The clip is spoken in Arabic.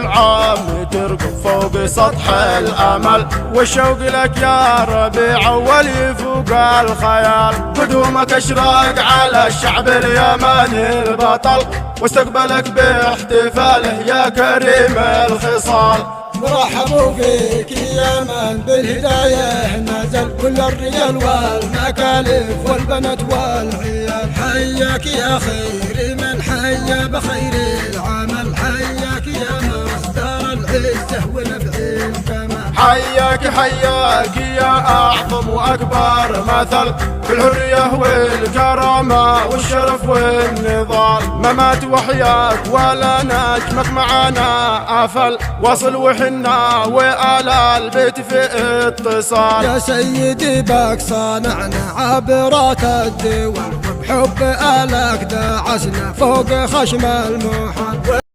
العام ترقب فوق سطح الامل، والشوق لك يا ربيع اول يفوق الخيال. قدومك اشراق على الشعب اليمني البطل، واستقبلك باحتفاله يا كريم الخصال. مرحبوا فيك يا من بالهداية نزل كل الرجال والمكالف والبنات والعيال. حياك يا خير من حيا بخير العمل، حياك يا مصدر العزة ونبع الكمال. حياك يا أعظم وأكبر مثل في الحرية والكرامة والشرف والنضال. ممات وحياك ولا نجمك معنا أفل، وصل وحنا وآل البيت في اتصال. يا سيدي بك صانعنا عبرات الدول، وبحب آلك دعسنا فوق خشم المحال.